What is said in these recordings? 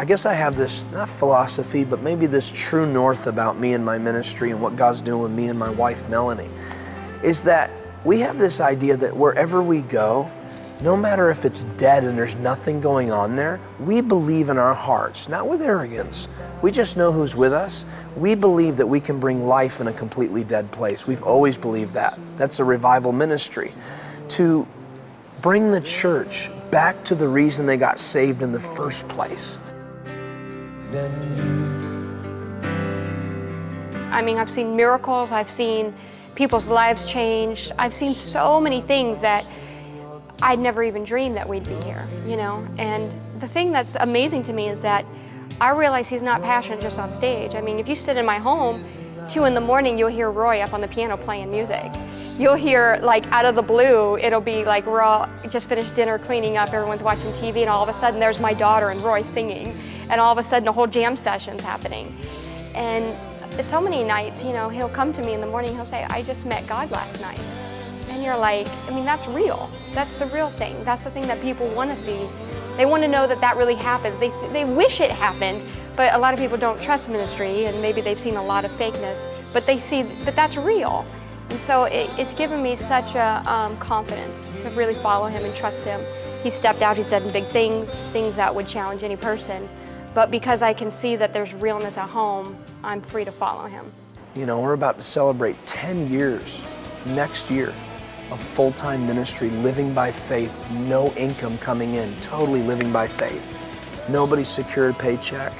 I guess I have this, not philosophy, but maybe this true north about me and my ministry and what God's doing with me and my wife, Melanie, is that we have this idea that wherever we go, no matter if it's dead and there's nothing going on there, we believe in our hearts, not with arrogance. We just know who's with us. We believe that we can bring life in a completely dead place. We've always believed that. That's a revival ministry. To bring the church back to the reason they got saved in the first place. I mean, I've seen miracles, I've seen people's lives changed. I've seen so many things that I'd never even dreamed that we'd be here, you know? And the thing that's amazing to me is that I realize he's not passionate just on stage. I mean, if you sit in my home, 2 in the morning, you'll hear Roy up on the piano playing music. You'll hear, like, out of the blue, it'll be like we're all just finished dinner, cleaning up, everyone's watching TV, and all of a sudden there's my daughter and Roy singing, and all of a sudden a whole jam session's happening. And so many nights, you know, he'll come to me in the morning, he'll say, I just met God last night. And you're like, I mean, that's real. That's the real thing. That's the thing that people want to see. They want to know that that really happens. They wish it happened, but a lot of people don't trust ministry, and maybe they've seen a lot of fakeness, but they see that that's real. And so it's given me such a confidence to really follow him and trust him. He's stepped out, he's done big things, things that would challenge any person. But because I can see that there's realness at home, I'm free to follow him. You know, we're about to celebrate 10 years next year of full-time ministry, living by faith, no income coming in, totally living by faith. Nobody secured paycheck.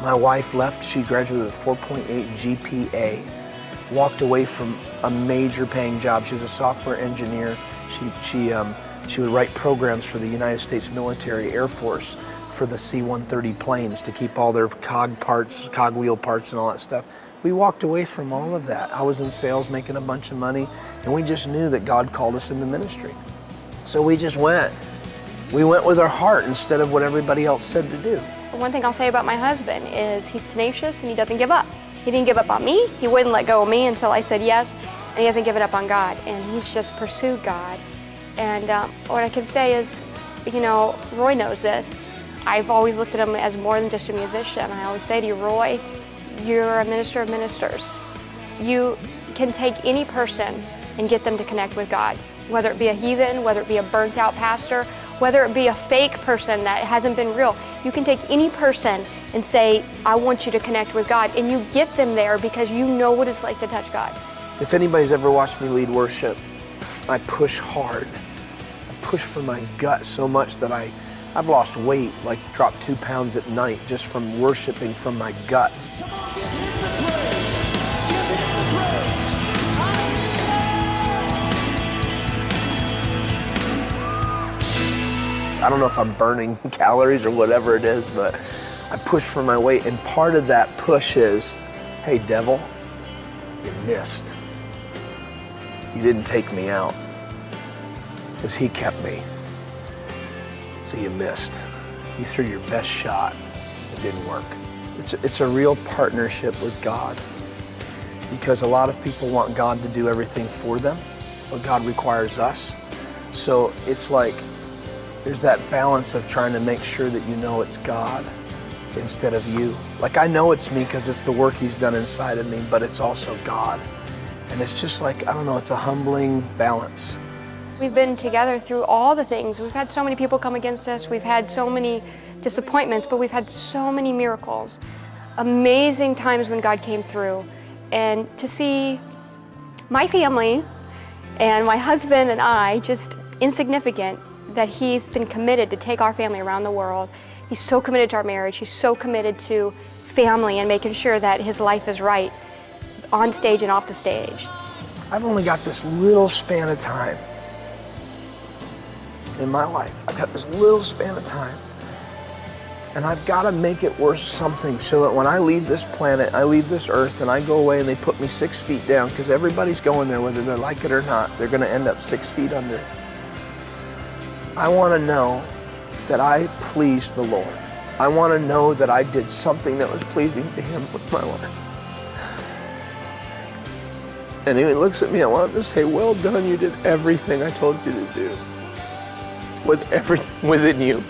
My wife left, she graduated with a 4.8 GPA, walked away from a major paying job. She was a software engineer. She would write programs for the United States military, Air Force, for the C-130 planes to keep all their cogwheel parts and all that stuff. We walked away from all of that. I was in sales making a bunch of money, and we just knew that God called us into ministry. So we just went. We went with our heart instead of what everybody else said to do. One thing I'll say about my husband is he's tenacious and he doesn't give up. He didn't give up on me. He wouldn't let go of me until I said yes, and he hasn't given up on God, and he's just pursued God. And what I can say is, you know, Roy knows this. I've always looked at him as more than just a musician. I always say to you, Roy, you're a minister of ministers. You can take any person and get them to connect with God, whether it be a heathen, whether it be a burnt out pastor, whether it be a fake person that hasn't been real. You can take any person and say, I want you to connect with God, and you get them there because you know what it's like to touch God. If anybody's ever watched me lead worship, I push hard. I push from my gut so much that I've lost weight, like dropped 2 pounds at night just from worshiping from my guts. I don't know if I'm burning calories or whatever it is, but I push for my weight, and part of that push is, hey devil, you missed. You didn't take me out, because he kept me. So you missed. You threw your best shot. It didn't work. It's a real partnership with God, because a lot of people want God to do everything for them, but God requires us. So it's like there's that balance of trying to make sure that you know it's God instead of you. Like, I know it's me because it's the work he's done inside of me, but it's also God. And it's just like, I don't know, it's a humbling balance. We've been together through all the things. We've had so many people come against us. We've had so many disappointments, but we've had so many miracles. Amazing times when God came through. And to see my family and my husband and I just insignificant, that he's been committed to take our family around the world. He's so committed to our marriage. He's so committed to family and making sure that his life is right on stage and off the stage. I've only got this little span of time in my life. I've got this little span of time, and I've got to make it worth something so that when I leave this planet, I leave this earth, and I go away and they put me 6 feet down, because everybody's going there whether they like it or not. They're going to end up 6 feet under. I want to know that I pleased the Lord. I want to know that I did something that was pleasing to him with my life. And he looks at me, I want him to say, well done, you did everything I told you to do. With everything within you.